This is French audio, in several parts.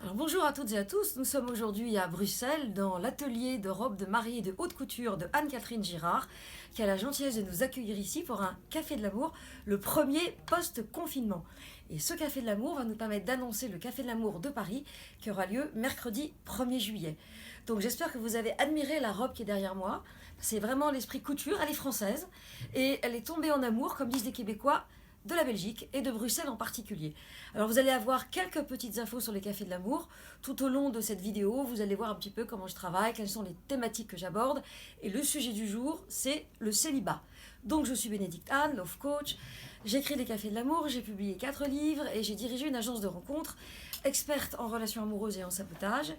Alors bonjour à toutes et à tous, nous sommes aujourd'hui à Bruxelles dans l'atelier de robes de mariée de haute couture de Anne-Catherine Girard qui a la gentillesse de nous accueillir ici pour un café de l'amour, le premier post-confinement. Et ce café de l'amour va nous permettre d'annoncer le café de l'amour de Paris qui aura lieu mercredi 1er juillet. Donc j'espère que vous avez admiré la robe qui est derrière moi. C'est vraiment l'esprit couture, elle est française et elle est tombée en amour, comme disent les Québécois, de la Belgique et de Bruxelles en particulier. Alors vous allez avoir quelques petites infos sur les cafés de l'amour. Tout au long de cette vidéo, vous allez voir un petit peu comment je travaille, quelles sont les thématiques que j'aborde. Et le sujet du jour, c'est le célibat. Donc je suis Bénédicte Anne, Love Coach. J'écris des cafés de l'amour, j'ai publié 4 livres et j'ai dirigé une agence de rencontres, experte en relations amoureuses et en sabotage.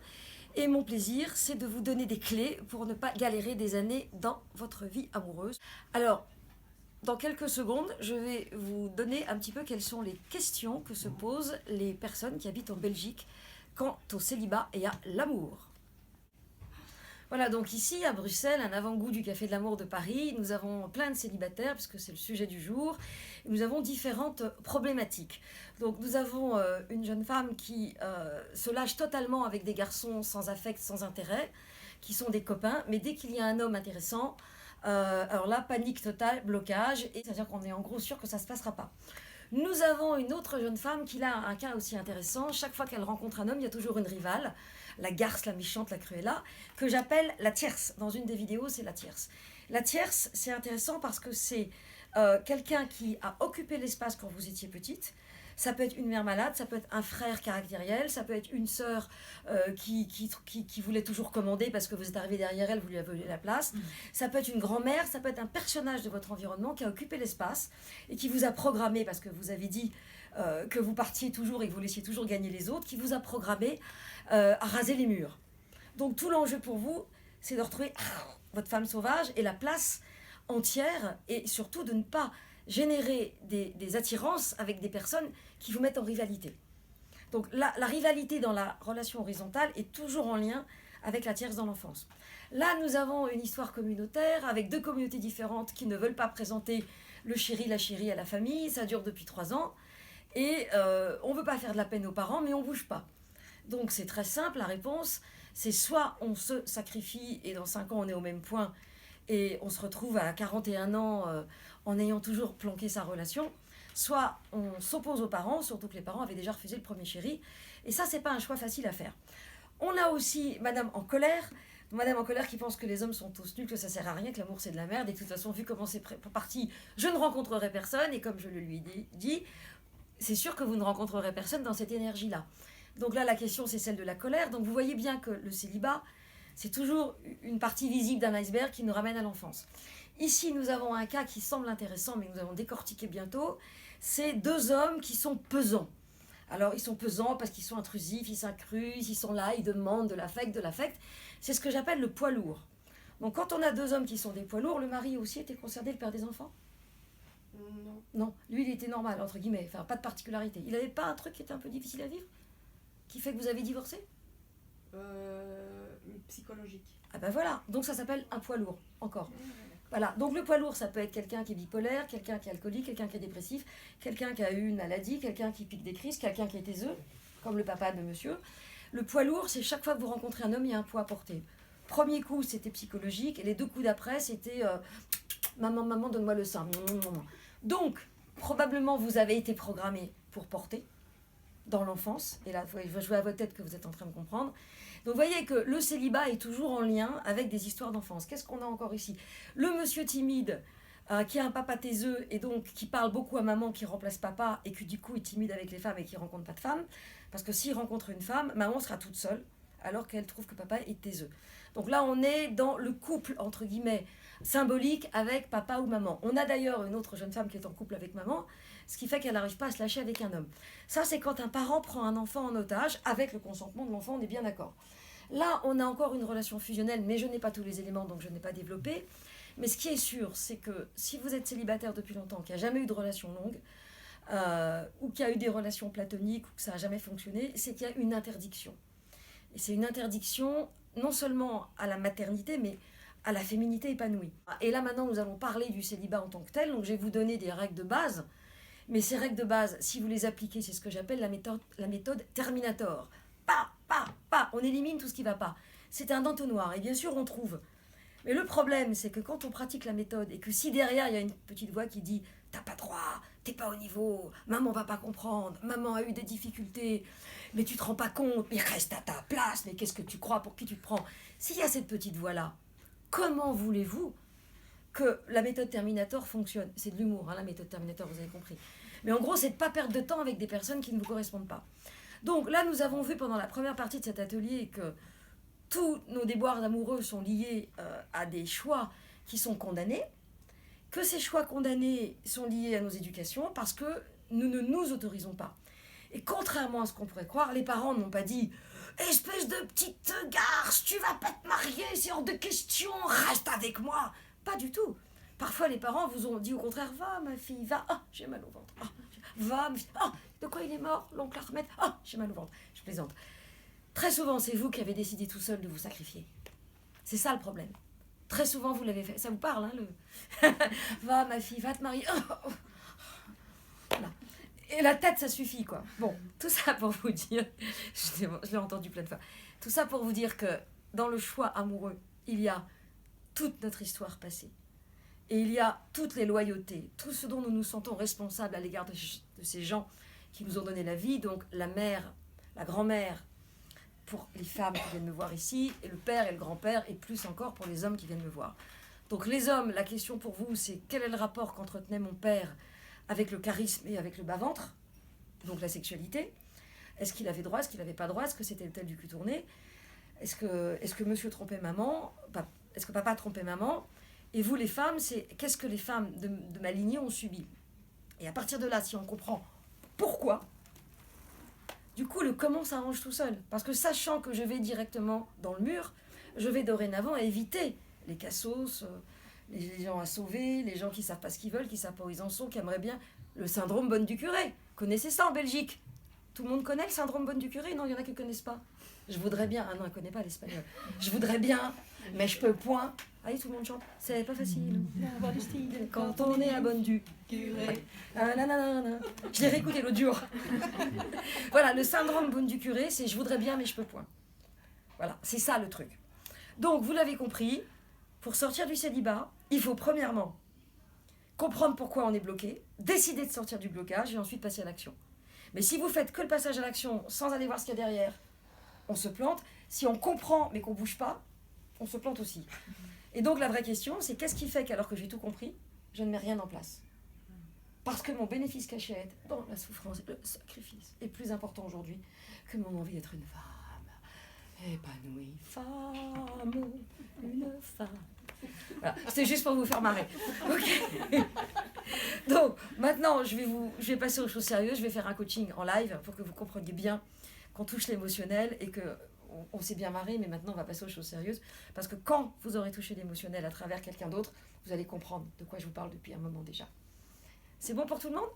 Et mon plaisir, c'est de vous donner des clés pour ne pas galérer des années dans votre vie amoureuse. Alors, dans quelques secondes, je vais vous donner un petit peu quelles sont les questions que se posent les personnes qui habitent en Belgique quant au célibat et à l'amour. Voilà, donc ici à Bruxelles, un avant-goût du Café de l'amour de Paris. Nous avons plein de célibataires, puisque c'est le sujet du jour. Nous avons différentes problématiques. Donc nous avons une jeune femme qui se lâche totalement avec des garçons sans affect, sans intérêt, qui sont des copains, mais dès qu'il y a un homme intéressant, alors là, panique totale, blocage, et c'est-à-dire qu'on est en gros sûr que ça ne se passera pas. Nous avons une autre jeune femme qui a un cas aussi intéressant. Chaque fois qu'elle rencontre un homme, il y a toujours une rivale, la garce, la méchante, la cruella, que j'appelle la tierce. Dans une des vidéos, c'est la tierce. La tierce, c'est intéressant parce que c'est quelqu'un qui a occupé l'espace quand vous étiez petite. Ça peut être une mère malade, ça peut être un frère caractériel, ça peut être une sœur qui voulait toujours commander parce que vous êtes arrivé derrière elle, vous lui avez volé la place. Ça peut être une grand-mère, ça peut être un personnage de votre environnement qui a occupé l'espace et qui vous a programmé, parce que vous avez dit que vous partiez toujours et que vous laissiez toujours gagner les autres, qui vous a programmé à raser les murs. Donc tout l'enjeu pour vous, c'est de retrouver votre femme sauvage et la place entière, et surtout de ne pas générer des attirances avec des personnes qui vous mettent en rivalité. Donc la rivalité dans la relation horizontale est toujours en lien avec la tierce dans l'enfance. Là, nous avons une histoire communautaire avec deux communautés différentes qui ne veulent pas présenter le chéri, la chérie à la famille. Ça dure depuis 3 ans. Et on ne veut pas faire de la peine aux parents, mais on ne bouge pas. Donc c'est très simple, la réponse, c'est soit on se sacrifie et dans 5 ans on est au même point et on se retrouve à 41 ans en ayant toujours planqué sa relation, soit on s'oppose aux parents, surtout que les parents avaient déjà refusé le premier chéri, et ça c'est pas un choix facile à faire. On a aussi Madame en colère qui pense que les hommes sont tous nuls, que ça sert à rien, que l'amour c'est de la merde, et de toute façon vu comment c'est parti, je ne rencontrerai personne, et comme je le lui ai dit, c'est sûr que vous ne rencontrerez personne dans cette énergie-là. Donc là, la question, c'est celle de la colère. Donc vous voyez bien que le célibat, c'est toujours une partie visible d'un iceberg qui nous ramène à l'enfance. Ici, nous avons un cas qui semble intéressant, mais que nous allons décortiquer bientôt. C'est 2 hommes qui sont pesants. Alors, ils sont pesants parce qu'ils sont intrusifs, ils s'incrusent, ils sont là, ils demandent de l'affect, de l'affect. C'est ce que j'appelle le poids lourd. Donc quand on a 2 hommes qui sont des poids lourds, le mari aussi était concerné, le père des enfants ? Non. Non, lui, il était normal, entre guillemets, enfin, pas de particularité. Il n'avait pas un truc qui était un peu difficile à vivre ? Qui fait que vous avez divorcé ? Psychologique. Ah ben voilà, donc ça s'appelle un poids lourd, encore. Voilà, donc le poids lourd, ça peut être quelqu'un qui est bipolaire, quelqu'un qui est alcoolique, quelqu'un qui est dépressif, quelqu'un qui a eu une maladie, quelqu'un qui pique des crises, quelqu'un qui est taiseux, comme le papa de monsieur. Le poids lourd, c'est chaque fois que vous rencontrez un homme, il y a un poids à porter. Premier coup, c'était psychologique, et les 2 coups d'après, c'était maman, maman, donne-moi le sein. Donc, probablement, vous avez été programmé pour porter dans l'enfance, et là, je vais jouer à votre tête que vous êtes en train de comprendre. Donc, vous voyez que le célibat est toujours en lien avec des histoires d'enfance. Qu'est-ce qu'on a encore ici ? Le monsieur timide, qui a un papa taiseux, et donc qui parle beaucoup à maman, qui remplace papa, et qui du coup est timide avec les femmes et qui rencontre pas de femme, parce que s'il rencontre une femme, maman sera toute seule, alors qu'elle trouve que papa est taiseux. Donc là, on est dans le couple, entre guillemets, symbolique avec papa ou maman. On a d'ailleurs une autre jeune femme qui est en couple avec maman, ce qui fait qu'elle n'arrive pas à se lâcher avec un homme. Ça, c'est quand un parent prend un enfant en otage, avec le consentement de l'enfant, on est bien d'accord. Là, on a encore une relation fusionnelle, mais je n'ai pas tous les éléments, donc je n'ai pas développé. Mais ce qui est sûr, c'est que si vous êtes célibataire depuis longtemps, qu'il n'y a jamais eu de relation longue, ou qu'il y a eu des relations platoniques, ou que ça n'a jamais fonctionné, c'est qu'il y a une interdiction. Et c'est une interdiction non seulement à la maternité, mais à la féminité épanouie. Et là maintenant, nous allons parler du célibat en tant que tel, donc je vais vous donner des règles de base. Mais ces règles de base, si vous les appliquez, c'est ce que j'appelle la méthode Terminator. Pas pas, on élimine tout ce qui ne va pas. C'est un entonnoir, et bien sûr, on trouve. Mais le problème, c'est que quand on pratique la méthode, et que si derrière, il y a une petite voix qui dit « T'as pas droit, t'es pas au niveau, maman va pas comprendre, maman a eu des difficultés, mais tu te rends pas compte, mais reste à ta place, mais qu'est-ce que tu crois, pour qui tu te prends ?» S'il y a cette petite voix-là, comment voulez-vous que la méthode Terminator fonctionne? C'est de l'humour, hein, la méthode Terminator, vous avez compris. Mais en gros, c'est de ne pas perdre de temps avec des personnes qui ne vous correspondent pas. Donc là, nous avons vu pendant la première partie de cet atelier que tous nos déboires amoureux sont liés à des choix qui sont condamnés, que ces choix condamnés sont liés à nos éducations parce que nous ne nous autorisons pas. Et contrairement à ce qu'on pourrait croire, les parents n'ont pas dit « Espèce de petite garce, tu vas pas te marier, c'est hors de question, reste avec moi !» Pas du tout. Parfois, les parents vous ont dit au contraire « Va, ma fille, va, ah, j'ai mal au ventre. Ah, va, ma fille. Ah, de quoi il est mort, l'oncle Ahmed? Ah, j'ai mal au ventre. » Je plaisante. Très souvent, c'est vous qui avez décidé tout seul de vous sacrifier. C'est ça le problème. Très souvent, vous l'avez fait. Ça vous parle, hein, le... Va, ma fille, va te marier. Oh. Voilà. Et la tête, ça suffit, quoi. Bon, tout ça pour vous dire... Je l'ai entendu plein de fois. Tout ça pour vous dire que dans le choix amoureux, il y a toute notre histoire passée. Et il y a toutes les loyautés, tout ce dont nous nous sentons responsables à l'égard de ces gens qui nous ont donné la vie. Donc la mère, la grand-mère, pour les femmes qui viennent me voir ici, et le père et le grand-père, et plus encore pour les hommes qui viennent me voir. Donc les hommes, la question pour vous, c'est quel est le rapport qu'entretenait mon père avec le charisme et avec le bas-ventre, donc la sexualité. Est-ce qu'il avait droit, est-ce qu'il n'avait pas droit, est-ce que c'était le tel du cul tourné, est-ce que monsieur trompait maman, est-ce que papa trompait maman? Et vous les femmes, c'est qu'est-ce que les femmes de ma lignée ont subi? Et à partir de là, si on comprend pourquoi, du coup le comment s'arrange tout seul. Parce que sachant que je vais directement dans le mur, je vais dorénavant éviter les cassos, les gens à sauver, les gens qui ne savent pas ce qu'ils veulent, qui ne savent pas où ils en sont, qui aimeraient bien le syndrome Bonne du Curé. Connaissez ça en Belgique? Tout le monde connaît le syndrome Bonne du Curé? Non, il y en a qui ne connaissent pas. Je voudrais bien... Ah non, elle ne connaît pas l'espagnol. Je voudrais bien, mais je peux point. Allez, tout le monde chante. C'est pas facile d'avoir du style quand on est à Bonne du Curé. Je l'ai réécouté l'autre jour. Voilà, le syndrome Bonne du Curé, c'est je voudrais bien, mais je peux point. Voilà, c'est ça le truc. Donc, vous l'avez compris, pour sortir du célibat, il faut premièrement comprendre pourquoi on est bloqué, décider de sortir du blocage et ensuite passer à l'action. Mais si vous faites que le passage à l'action sans aller voir ce qu'il y a derrière, on se plante. Si on comprend mais qu'on ne bouge pas, on se plante aussi. Et donc la vraie question, c'est qu'est-ce qui fait qu'alors que j'ai tout compris, je ne mets rien en place? Parce que mon bénéfice caché dans la souffrance et le sacrifice est plus important aujourd'hui que mon envie d'être une femme épanouie. Femme, une femme. Voilà, c'était juste pour vous faire marrer. Ok. Donc maintenant, je vais passer aux choses sérieuses. Je vais faire un coaching en live pour que vous compreniez bien qu'on touche l'émotionnel et que on s'est bien marré, mais maintenant on va passer aux choses sérieuses. Parce que quand vous aurez touché l'émotionnel à travers quelqu'un d'autre, vous allez comprendre de quoi je vous parle depuis un moment déjà. C'est bon pour tout le monde ?